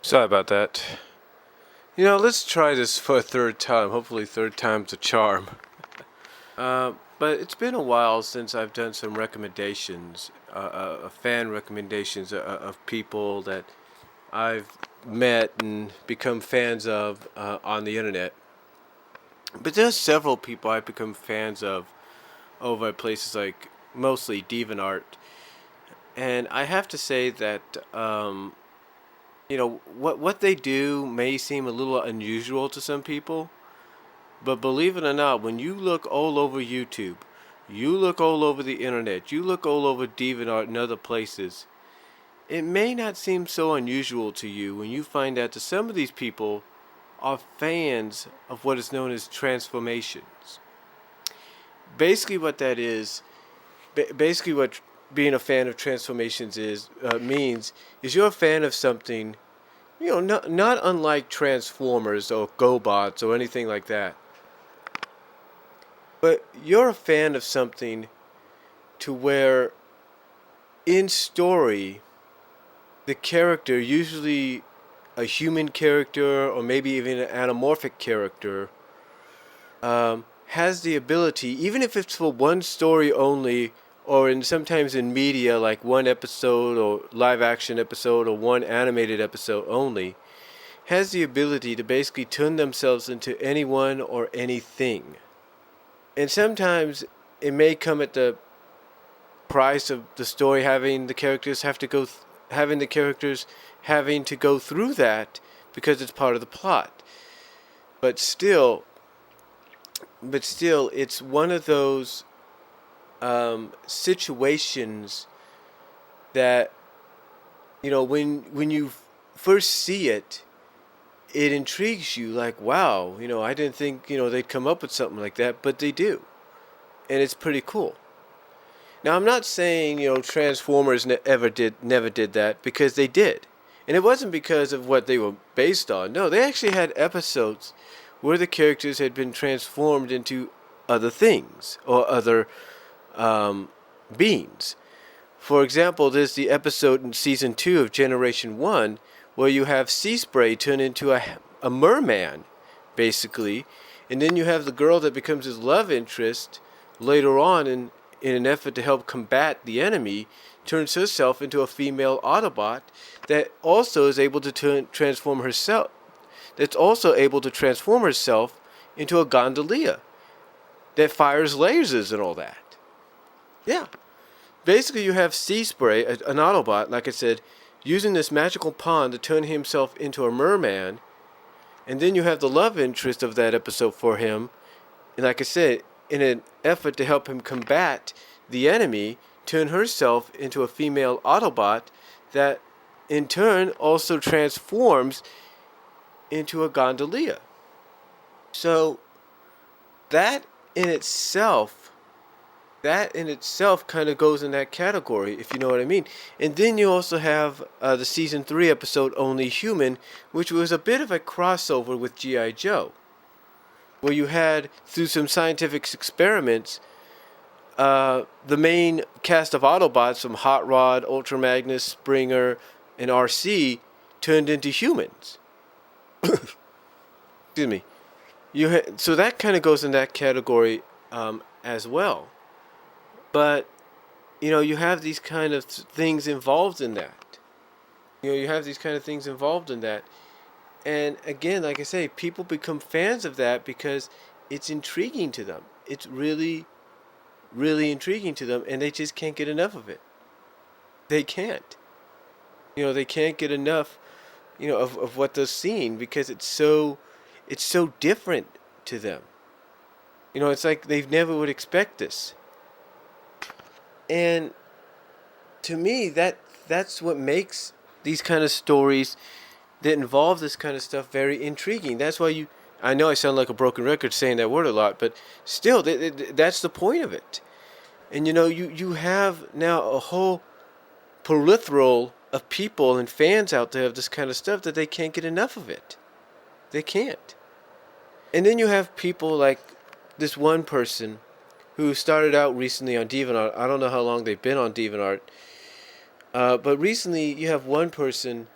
Sorry about that. Let's try this for a third time. Hopefully, third time's a charm. But it's been a while since I've done some recommendations, fan recommendations of people that I've met and become fans of on the internet. But there's several people I've become fans of over at places like mostly Deviantart. And I have to say that what they do may seem a little unusual to some people, but believe it or not, when you look all over YouTube, you look all over the internet, you look all over DeviantArt and other places, it may not seem so unusual to you when you find out that some of these people are fans of what is known as transformations. Basically what that is, basically what being a fan of transformations means is you're a fan of something, not unlike Transformers or GoBots or anything like that. But you're a fan of something to where in story the character, usually a human character or maybe even an anamorphic character, has the ability, even if it's for one story only, or sometimes in media like one episode or live action episode or one animated episode only, has the ability to basically turn themselves into anyone or anything. And sometimes it may come at the price of the story having the characters having to go through that because it's part of the plot. But still, it's one of those situations that, when you first see it, it intrigues you, like, wow, I didn't think, they'd come up with something like that, but they do. And it's pretty cool. Now, I'm not saying, Transformers never did that, because they did. And it wasn't because of what they were based on. No, they actually had episodes where the characters had been transformed into other things or other beings. For example, there's the episode in season 2 of Generation 1 where you have Sea Spray turn into a merman, basically, and then you have the girl that becomes his love interest later on in an effort to help combat the enemy, turns herself into a female Autobot that also is able to transform herself. That's also able to transform herself into a Gondolier that fires lasers and all that. Yeah. Basically, you have Sea Spray, an Autobot, like I said, using this magical pond to turn himself into a merman, and then you have the love interest of that episode for him, and like I said, in an effort to help him combat the enemy, turn herself into a female Autobot that in turn also transforms into a Gondolier. So that in itself kind of goes in that category, if you know what I mean. And then you also have the season 3 episode Only Human, which was a bit of a crossover with G.I. Joe, where you had, through some scientific experiments, the main cast of Autobots from Hot Rod, Ultra Magnus, Springer, and RC turned into humans. Excuse me. So that kind of goes in that category as well. But, you have these kind of things involved in that. And again, like I say, people become fans of that because it's intriguing to them. It's really, really intriguing to them, and they just can't get enough of it. They can't. They can't get enough, of what they're seeing because it's so different to them. It's like they never would expect this. And to me, that's what makes these kind of stories that involve this kind of stuff very intriguing. That's why I know I sound like a broken record saying that word a lot, but still, that's the point of it. And you have now a whole plethora of people and fans out there of this kind of stuff that they can't get enough of it. They can't. And then you have people like this one person who started out recently on DeviantArt. I don't know how long they've been on DeviantArt. But recently you have one person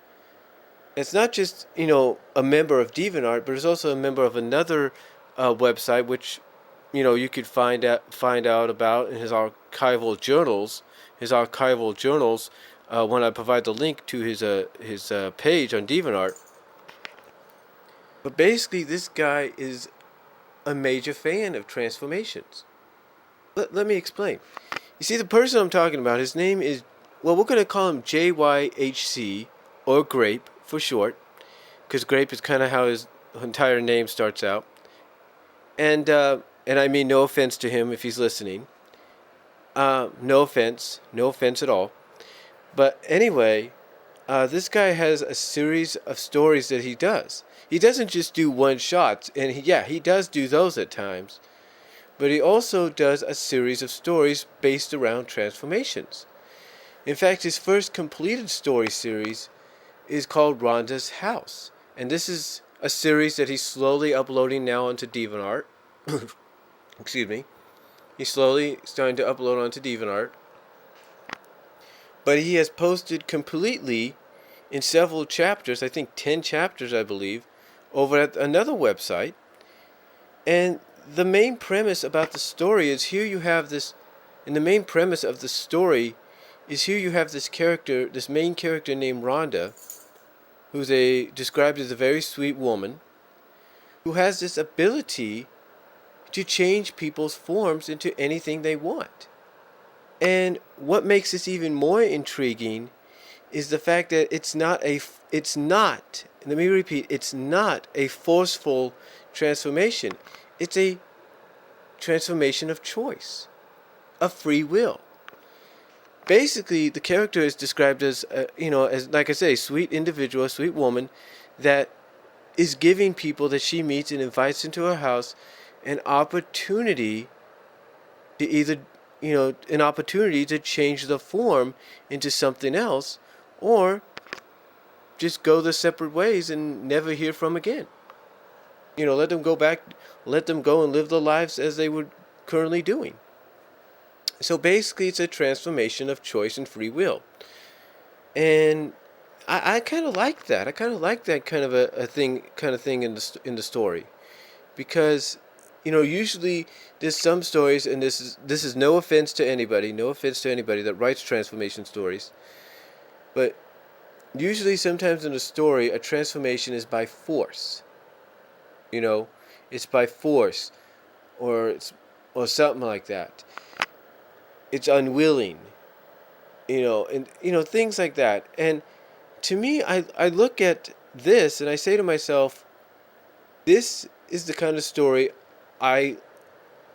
It's not just a member of DeviantArt, but it's also a member of another website, which you could find out about in his archival journals. When I provide the link to his page on DeviantArt. But basically, this guy is a major fan of transformations. Let me explain. You see, the person I'm talking about, his name is, well, we're going to call him JYHC, or Grape for short, because Grape is kind of how his entire name starts out. And I mean no offense to him if he's listening. No offense at all. But anyway, this guy has a series of stories that he does. He doesn't just do one shots, and he does do those at times. But he also does a series of stories based around transformations. In fact, his first completed story series is called Rhonda's House. And this is a series that he's slowly uploading now onto DeviantArt. Excuse me. He's slowly starting to upload onto DeviantArt. But he has posted completely in several chapters, I think 10 chapters, I believe, over at another website. And the main premise about the story is here you have this, and the main premise of the story is here you have this character, this main character named Rhonda, who's described as a very sweet woman, who has this ability to change people's forms into anything they want. And what makes this even more intriguing is the fact that it's not, let me repeat, it's not a forceful transformation. It's a transformation of choice, of free will. Basically, the character is described as, as, like I say, sweet individual, a sweet woman that is giving people that she meets and invites into her house an opportunity to either, an opportunity to change the form into something else, or just go their separate ways and never hear from again. Let them go and live their lives as they were currently doing. So basically, it's a transformation of choice and free will. And I kind of like that. I kind of like that kind of a thing in the story, because usually there's some stories, and this is no offense to anybody that writes transformation stories, but usually sometimes in a story a transformation is by force. It's by force, or something like that. It's unwilling, and things like that. And to me, I look at this and I say to myself, this is the kind of story I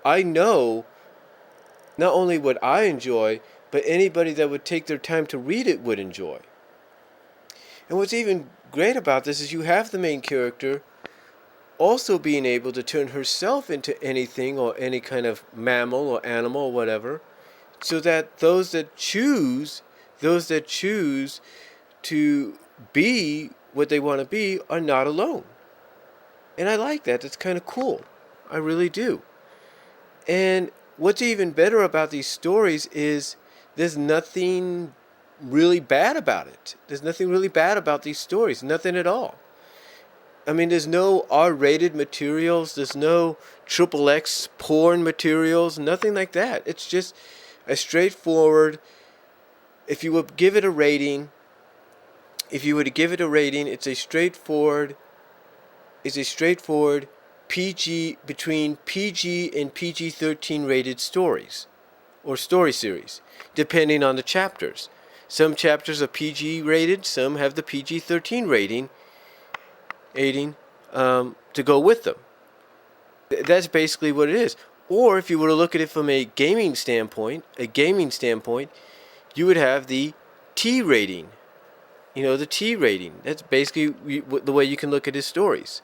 know not only would I enjoy, but anybody that would take their time to read it would enjoy. And what's even great about this is you have the main character also being able to turn herself into anything or any kind of mammal or animal or whatever, so that those that choose to be what they want to be are not alone. And I like that. It's kind of cool. I really do. And what's even better about these stories is there's nothing really bad about it. There's nothing really bad about these stories. Nothing at all. I mean, there's no R-rated materials. There's no XXX porn materials. Nothing like that. It's just a straightforward, if you would give it a rating, it's a straightforward PG, between PG and PG-13 rated stories, or story series, depending on the chapters. Some chapters are PG rated, some have the PG-13 rating to go with them. That's basically what it is. Or if you were to look at it from a gaming standpoint, you would have the T rating. The T rating. That's basically the way you can look at his stories.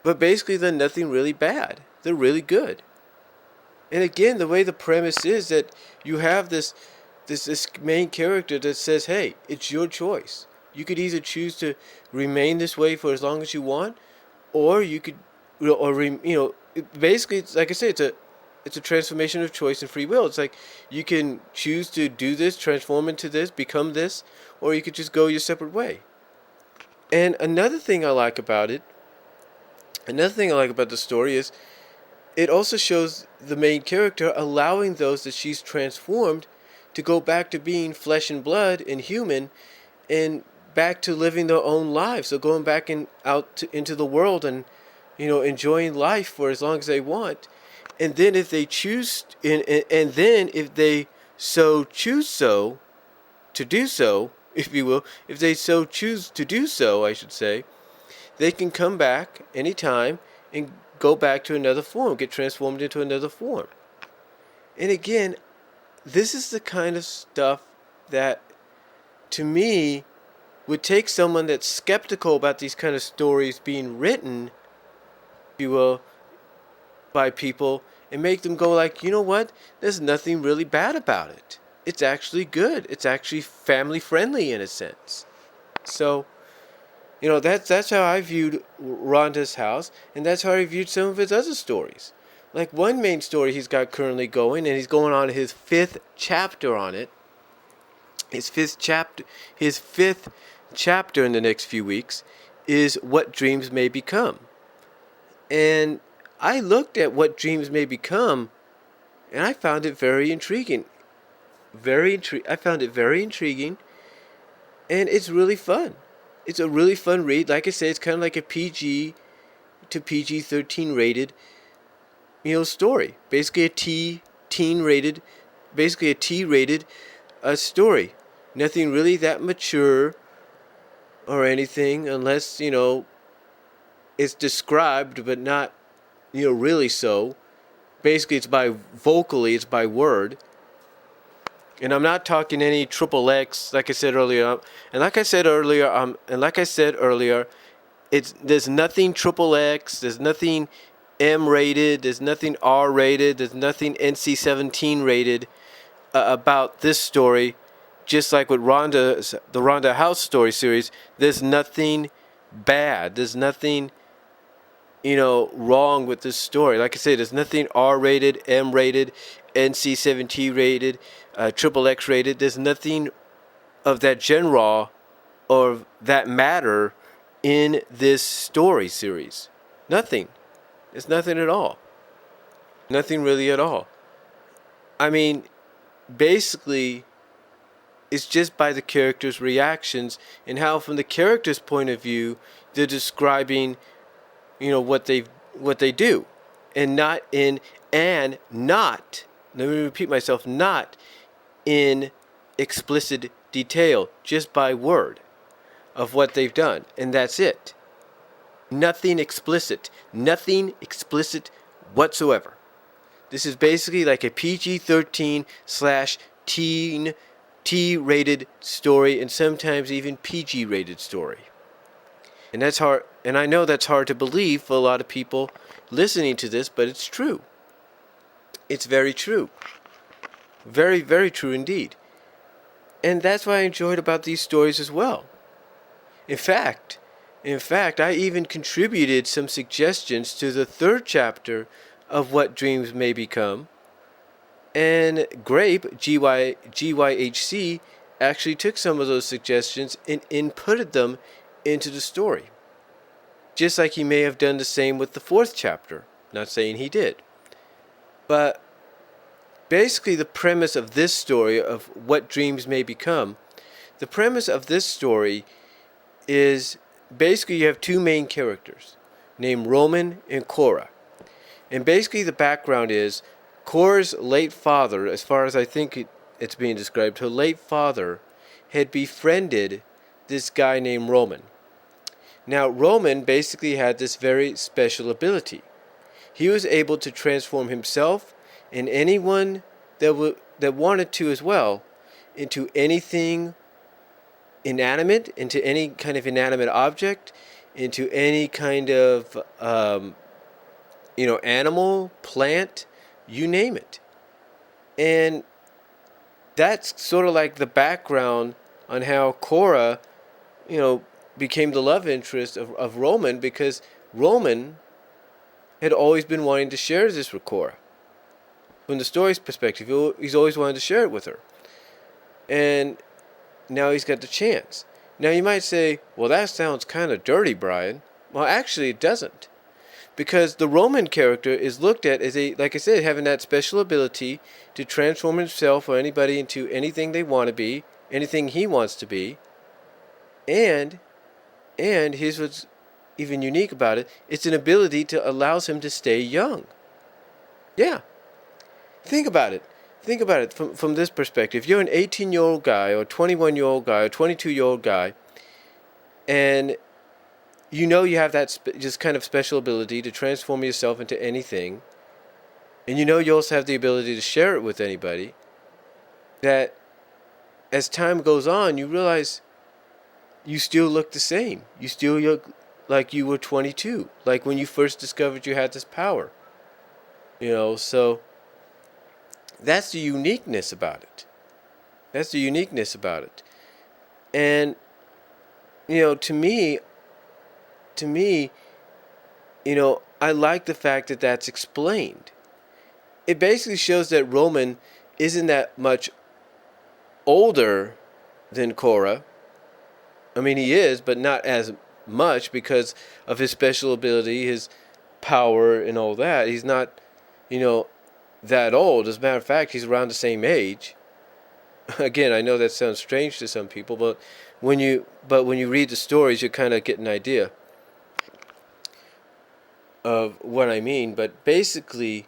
But basically, they're nothing really bad. They're really good. And again, the way the premise is that you have this main character that says, hey, it's your choice. You could either choose to remain this way for as long as you want, or you could, basically, it's, like I say, it's a transformation of choice and free will. It's like you can choose to do this, transform into this, become this, or you could just go your separate way. And another thing I like about the story is it also shows the main character allowing those that she's transformed to go back to being flesh and blood and human and back to living their own lives. So going back into the world and enjoying life for as long as they want. And then if they choose and then if they so choose so to do so, if you will, if they so choose to do so, I should say, they can come back anytime and go back to another form, get transformed into another form. And again, this is the kind of stuff that, to me, would take someone that's skeptical about these kind of stories being written, if you will, by people, and make them go like, you know what? There's nothing really bad about it. It's actually good. It's actually family friendly in a sense. So, that's how I viewed Rhonda's house, and that's how I viewed some of his other stories. Like one main story he's got currently going, and he's going on his 5th chapter on it. His fifth chapter in the next few weeks is What Dreams May Become. And I looked at What Dreams May Become, and I found it very intriguing. I found it very intriguing, and it's really fun. It's a really fun read. Like I said, it's kind of like a PG to PG-13 rated, story. Basically a T-rated story. Nothing really that mature or anything, unless it's described, but not really so. Basically, it's by word. And I'm not talking any triple X, like I said earlier. And like I said earlier, there's nothing triple X. There's nothing M rated. There's nothing R rated. There's nothing NC-17 rated about this story. Just like with the Rhonda House story series, there's nothing bad. There's nothing wrong with this story. Like I said, there's nothing R rated, M rated, NC-17 rated, triple X rated. There's nothing of that genre or that matter in this story series. Nothing. It's nothing at all. Nothing really at all. I mean, basically, it's just by the characters' reactions and how, from the characters' point of view, they're describing what they do, and not let me repeat myself, not in explicit detail, just by word of what they've done, and that's it. Nothing explicit whatsoever. This is basically like a PG-13/teen T-rated story, and sometimes even PG-rated story. And that's hard, and I know that's hard to believe for a lot of people listening to this, but it's true. It's very true. Very, very true indeed. And that's what I enjoyed about these stories as well. In fact, I even contributed some suggestions to the 3rd chapter of What Dreams May Become. And Grape, GYHC, actually took some of those suggestions and inputted them into the story. Just like he may have done the same with the 4th chapter. Not saying he did. But basically the premise of this story, of What Dreams May Become, the premise of this story is basically you have 2 main characters named Roman and Cora. And basically the background is Cora's late father, as far as I think it's being described, her late father had befriended this guy named Roman. Now, Roman basically had this very special ability. He was able to transform himself and anyone that wanted to as well into anything inanimate, into any kind of inanimate object, into any kind of animal, plant, you name it. And that's sort of like the background on how Cora, became the love interest of Roman, because Roman had always been wanting to share this with Cora. From the story's perspective, he's always wanted to share it with her. And now he's got the chance. Now you might say, well, that sounds kind of dirty, Brian. Well, actually, it doesn't. Because the Roman character is looked at as like I said, having that special ability to transform himself or anybody into anything they want to be, anything he wants to be. And here's what's even unique about it, it's an ability to allows him to stay young. Yeah. Think about it. Think about it from this perspective. You're an 18-year-old guy or 21-year-old guy or 22-year-old guy, and you have that just kind of special ability to transform yourself into anything, and you also have the ability to share it with anybody, that as time goes on, you realize you still look the same. You still look like you were 22, like when you first discovered you had this power. So that's the uniqueness about it. That's the uniqueness about it. And, to me, I like the fact that that's explained. It basically shows that Roman isn't that much older than Korra. I mean, he is, but not as much because of his special ability, his power, and all that. He's not, that old. As a matter of fact, he's around the same age. Again, I know that sounds strange to some people, but when you read the stories, you kind of get an idea of what I mean. But basically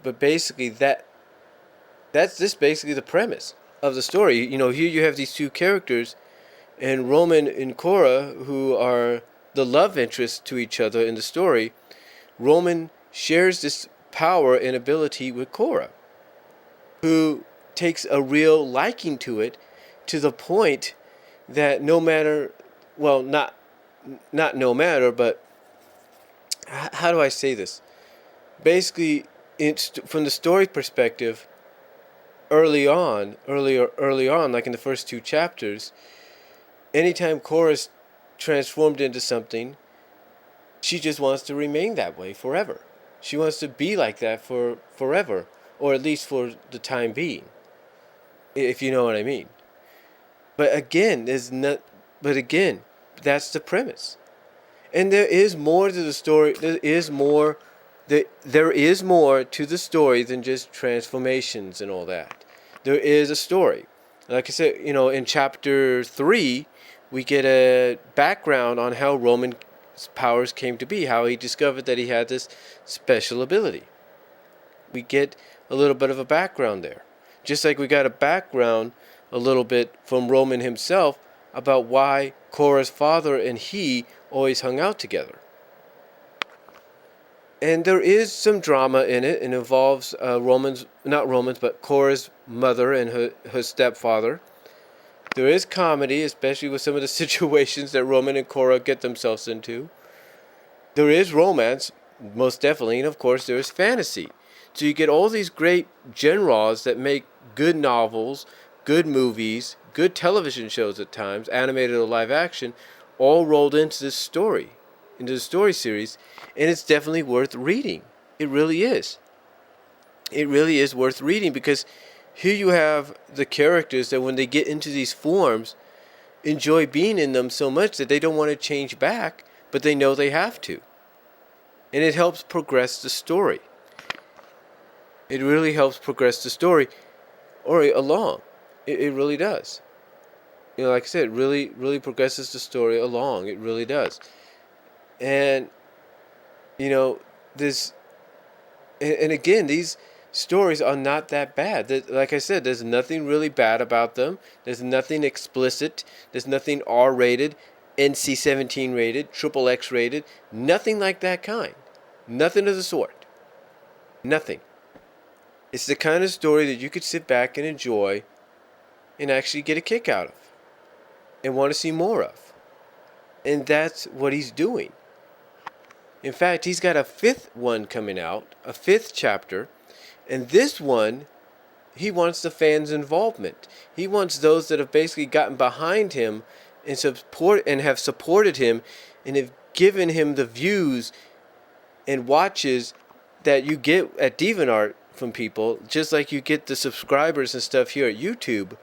that's just basically the premise of the story. Here you have these two characters, and Roman and Korra, who are the love interests to each other in the story. Roman shares this power and ability with Korra, who takes a real liking to it, to the point that no matter, well, not no matter, but how do I say this? Basically, from the story perspective, early on, like in the first two chapters, anytime Korra's transformed into something, she just wants to remain that way forever. She wants to be like that for forever, or at least for the time being, if you know what I mean. But again, that's the premise. And there is more to the story. There is more to the story than just transformations and all that. There is a story. Like I said, in chapter 3, we get a background on how Roman's powers came to be, how he discovered that he had this special ability. We get a little bit of a background there. Just like we got a background a little bit from Roman himself about why Korra's father and he always hung out together. And there is some drama in it. It involves Korra's mother and her stepfather. There is comedy, especially with some of the situations that Roman and Korra get themselves into. There is romance, most definitely, and of course there is fantasy. So you get all these great genres that make good novels, good movies, good television shows at times, animated or live action, all rolled into the story series, and it's definitely worth reading. It really is. It really is worth reading, because here you have the characters that when they get into these forms, enjoy being in them so much that they don't want to change back, but they know they have to. And it helps progress the story. It really helps progress the story along. It really does. Like I said, it really progresses the story along. It really does. And, this, and again, these stories are not that bad. Like I said, there's nothing really bad about them. There's nothing explicit. There's nothing R-rated, NC-17 rated, XXX rated. Nothing like that kind. Nothing of the sort. Nothing. It's the kind of story that you could sit back and enjoy and actually get a kick out of and want to see more of. And that's what he's doing. In fact, he's got a 5th one coming out, a 5th chapter, and this one, he wants the fans' involvement. He wants those that have basically gotten behind him and have supported him and have given him the views and watches that you get at Deviantart from people, just like you get the subscribers and stuff here at YouTube.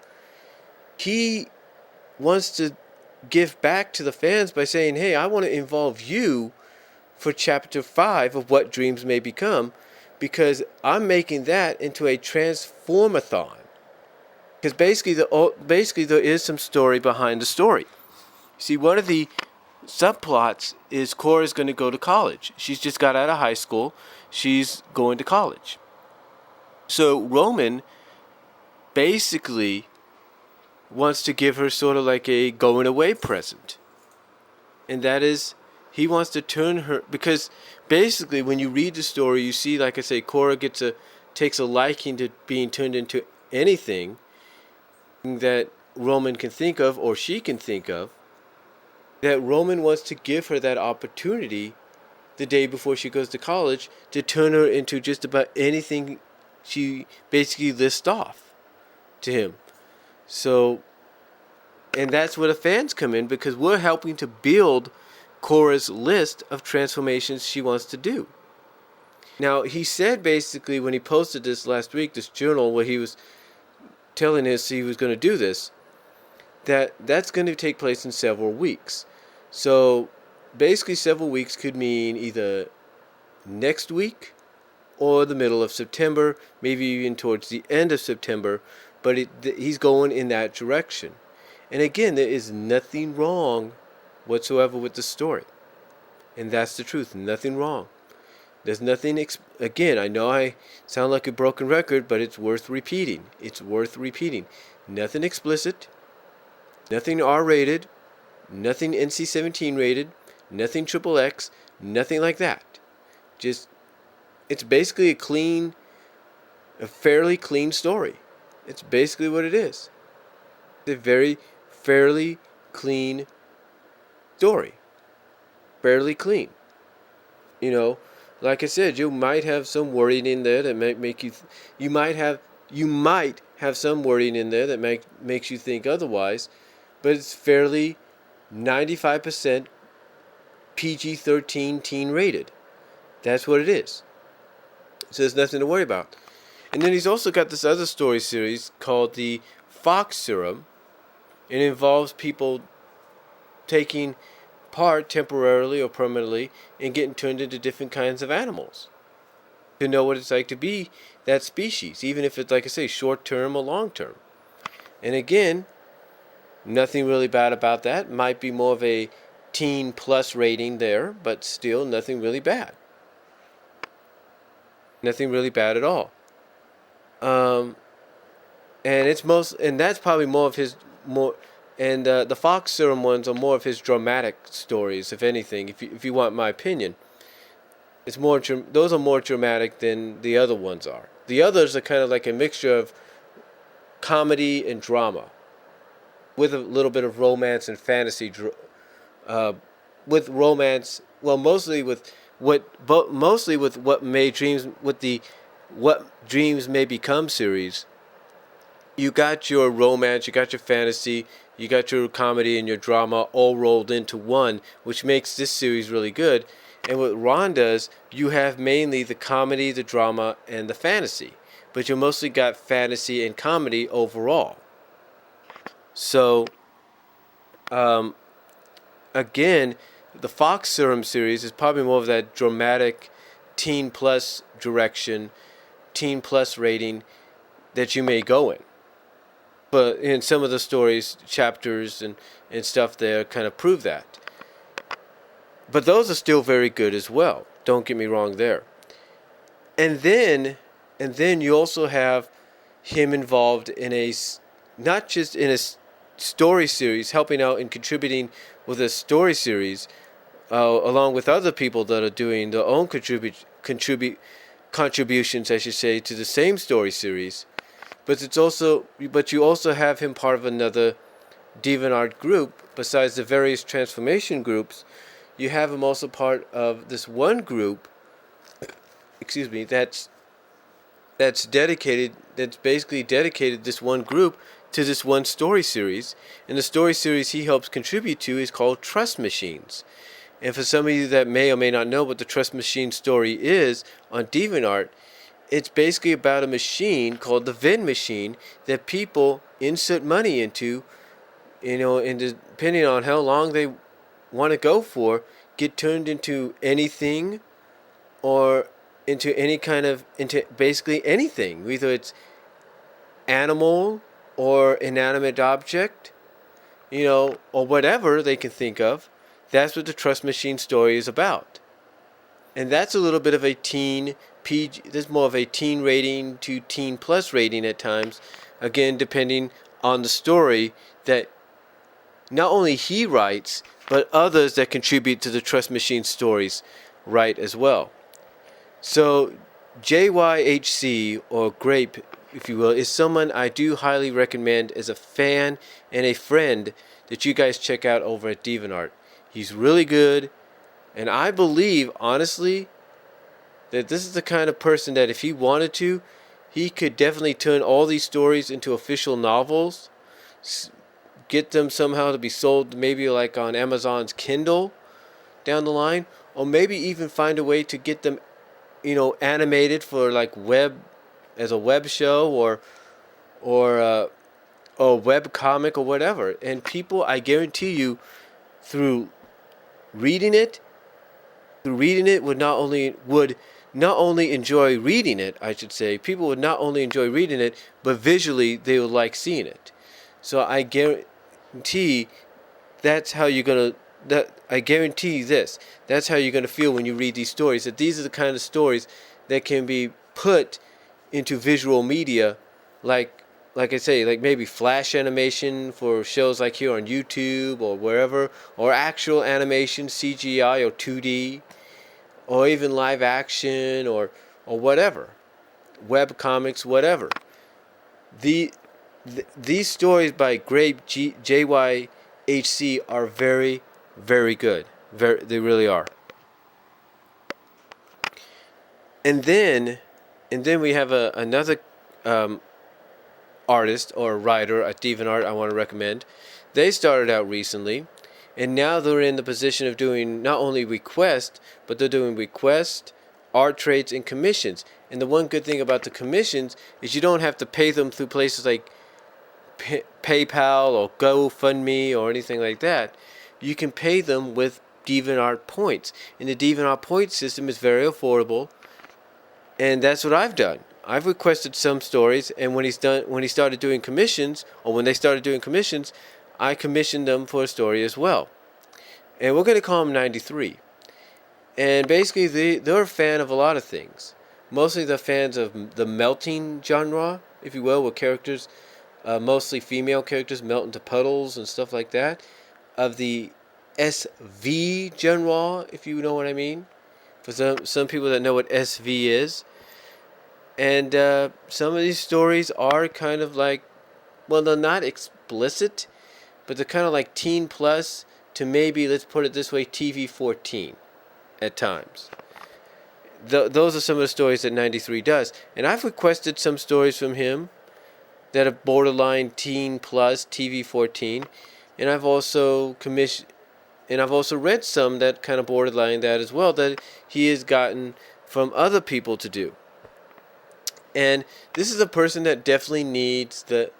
He wants to give back to the fans by saying, hey, I want to involve you for chapter 5 of What Dreams May Become, because I'm making that into a transformathon. Because basically there is some story behind the story. See, one of the subplots is Cora's going to go to college. She's just got out of high school. She's going to college. So Roman basically wants to give her sort of like a going away present. And that is, he wants to turn her, because basically when you read the story, you see, like I say, Cora takes a liking to being turned into anything that Roman can think of, or she can think of, that Roman wants to give her that opportunity the day before she goes to college to turn her into just about anything she basically lists off to him. So, and that's where the fans come in, because we're helping to build Cora's list of transformations she wants to do. Now, he said basically when he posted this last week, this journal where he was telling us he was going to do this, that's going to take place in several weeks. So basically several weeks could mean either next week or the middle of September, maybe even towards the end of September, but he's going in that direction. And again, there is nothing wrong whatsoever with the story. And that's the truth, nothing wrong. There's nothing, again, I know I sound like a broken record, but it's worth repeating. It's worth repeating. Nothing explicit, nothing R-rated, nothing NC-17 rated, nothing XXX, nothing like that. Just, it's basically a fairly clean story. It's basically what it is. It's a very fairly clean story. Fairly clean. You know, like I said, you might have some wording in there that might make you might have some wording in there that makes you think otherwise, but it's fairly 95% PG-13 teen rated. That's what it is. So there's nothing to worry about. And then he's also got this other story series called the Fox Serum. It involves people taking part temporarily or permanently and getting turned into different kinds of animals to know what it's like to be that species, even if it's, like I say, short term or long term. And again, nothing really bad about that. Might be more of a teen plus rating there, but still nothing really bad. Nothing really bad at all. And that's probably more of his and the Fox Serum ones are more of his dramatic stories, if anything. If you want my opinion, it's more those are more dramatic than the other ones are. The others are kind of like a mixture of comedy and drama, with a little bit of romance and fantasy. With romance, well, mostly with what Dreams May Become series. You got your romance, you got your fantasy, you got your comedy and your drama all rolled into one, which makes this series really good. And what Ron does, you have mainly the comedy, the drama, and the fantasy. But you mostly got fantasy and comedy overall. So, again, the Fox Serum series is probably more of that dramatic teen plus direction, teen plus rating that you may go in. But in some of the stories, chapters and stuff there kind of prove that. But those are still very good as well. Don't get me wrong there. And then you also have him involved in not just in a story series, helping out and contributing with a story series, along with other people that are doing their own contributions, I should say, to the same story series. But you also have him part of another Deviantart group. Besides the various transformation groups, you have him also part of this one group. That's basically dedicated, this one group, to this one story series. And the story series he helps contribute to is called Trust Machines. And for some of you that may or may not know what the Trust Machine story is on Deviantart, it's basically about a machine called the Vin machine that people insert money into and depending on how long they want to go for, get turned into anything, or into basically anything, whether it's animal or inanimate object, or whatever they can think of. That's what the Trust Machine story is about. And that's a little bit of a teen PG. There's more of a teen rating to teen plus rating at times. Again, depending on the story that not only he writes, but others that contribute to the Trust Machine stories write as well. So JYHC, or Grape, if you will, is someone I do highly recommend as a fan and a friend that you guys check out over at Deviantart. He's really good, and I believe, honestly, that this is the kind of person that if he wanted to, he could definitely turn all these stories into official novels, get them somehow to be sold maybe like on Amazon's Kindle down the line, or maybe even find a way to get them, animated for like as a web show, or web comic or whatever. And people, I guarantee you, through reading it would not only enjoy reading it, I should say. People would not only enjoy reading it, but visually they would like seeing it. So I guarantee that's how you're gonna. I guarantee this. That's how you're gonna feel when you read these stories. That these are the kind of stories that can be put into visual media, like I say, like maybe flash animation for shows like here on YouTube or wherever, or actual animation, CGI or 2D, or even live action, or whatever, web comics, whatever. These stories by Grape JYHC are very, very good. They really are. And then we have another artist or writer at Deviantart I want to recommend. They started out recently, and now they're in the position of doing not only request, but they're doing request, art trades, and commissions. And the one good thing about the commissions is you don't have to pay them through places like PayPal or GoFundMe or anything like that. You can pay them with Deviantart points, and the Deviantart point system is very affordable. And that's what I've done. I've requested some stories, and when they started doing commissions, I commissioned them for a story as well. And we're going to call them 93. And basically, they're a fan of a lot of things. Mostly they're fans of the melting genre, if you will, where characters, mostly female characters, melt into puddles and stuff like that. Of the SV genre, if you know what I mean. For some people that know what SV is. And some of these stories are kind of like, well, they're not explicit, but they're kind of like teen plus to maybe, let's put it this way, TV 14 at times. Those are some of the stories that 93 does. And I've requested some stories from him that are borderline teen plus, TV 14. And I've also read some that kind of borderline that as well, that he has gotten from other people to do. And this is a person that definitely needs the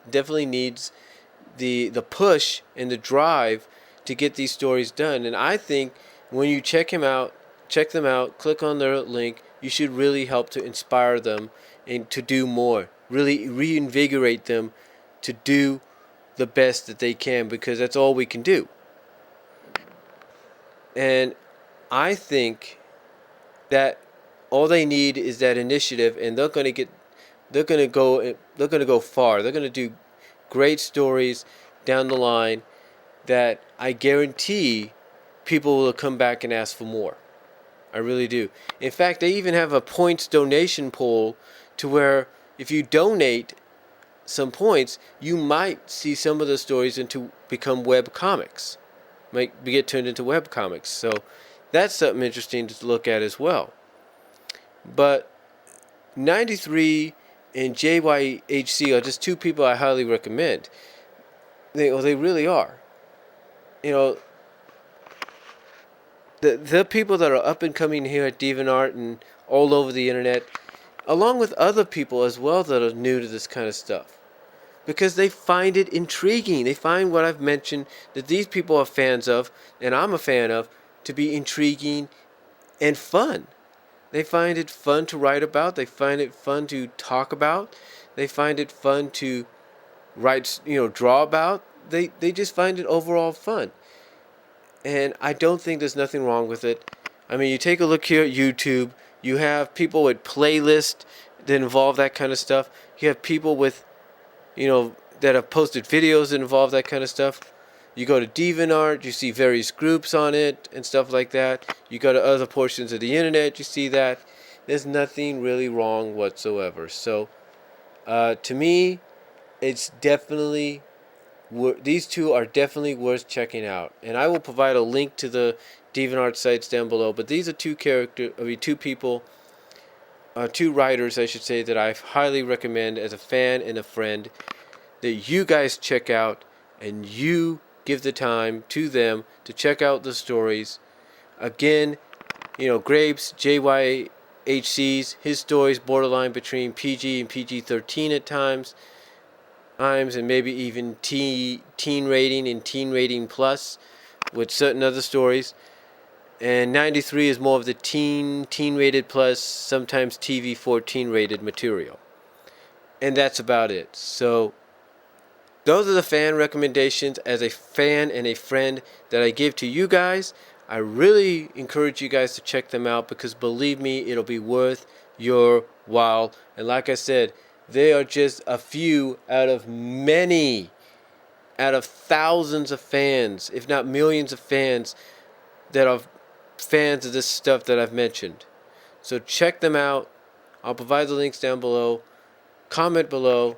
push and the drive to get these stories done. And I think when you check them out, click on their link, you should really help to inspire them and to do more. Really reinvigorate them to do the best that they can, because that's all we can do. And I think that all they need is that initiative, and they're going to go far. They're going to do great stories down the line that I guarantee people will come back and ask for more. I really do. In fact, they even have a points donation pool to where if you donate some points, you might see some of the stories become web comics. Might get turned into web comics. So that's something interesting to look at as well. But 93 and JYHC are just two people I highly recommend. They really are. The people that are up and coming here at Deviantart and all over the internet, along with other people as well that are new to this kind of stuff. because they find it intriguing. They find what I've mentioned that these people are fans of, and I'm a fan of, to be intriguing and fun. They find it fun to write about. They find it fun to talk about. They find it fun to draw about. They just find it overall fun. And I don't think there's nothing wrong with it. I mean, you take a look here at YouTube, you have people with playlists that involve that kind of stuff. You have people with, that have posted videos that involve that kind of stuff. You go to Deviantart, you see various groups on it and stuff like that. You go to other portions of the internet, you see that. There's nothing really wrong whatsoever. So, to me, it's definitely, these two are definitely worth checking out. And I will provide a link to the Deviantart sites down below. But these are two writers, I should say, that I highly recommend as a fan and a friend, that you guys check out, and you give the time to them to check out the stories. Again, Grapes, JYHC's, his stories borderline between PG and PG-13 at times, and maybe even teen rating and teen rating plus with certain other stories. And 93 is more of the teen rated plus, sometimes TV 14 rated material. And that's about it. So those are the fan recommendations as a fan and a friend that I give to you guys. I really encourage you guys to check them out, because believe me, it'll be worth your while. And like I said, they are just a few out of many, out of thousands of fans, if not millions of fans, that are fans of this stuff that I've mentioned. So check them out. I'll provide the links down below. Comment below,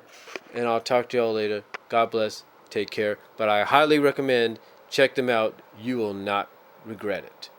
and I'll talk to y'all later. God bless. Take care. But I highly recommend check them out. You will not regret it.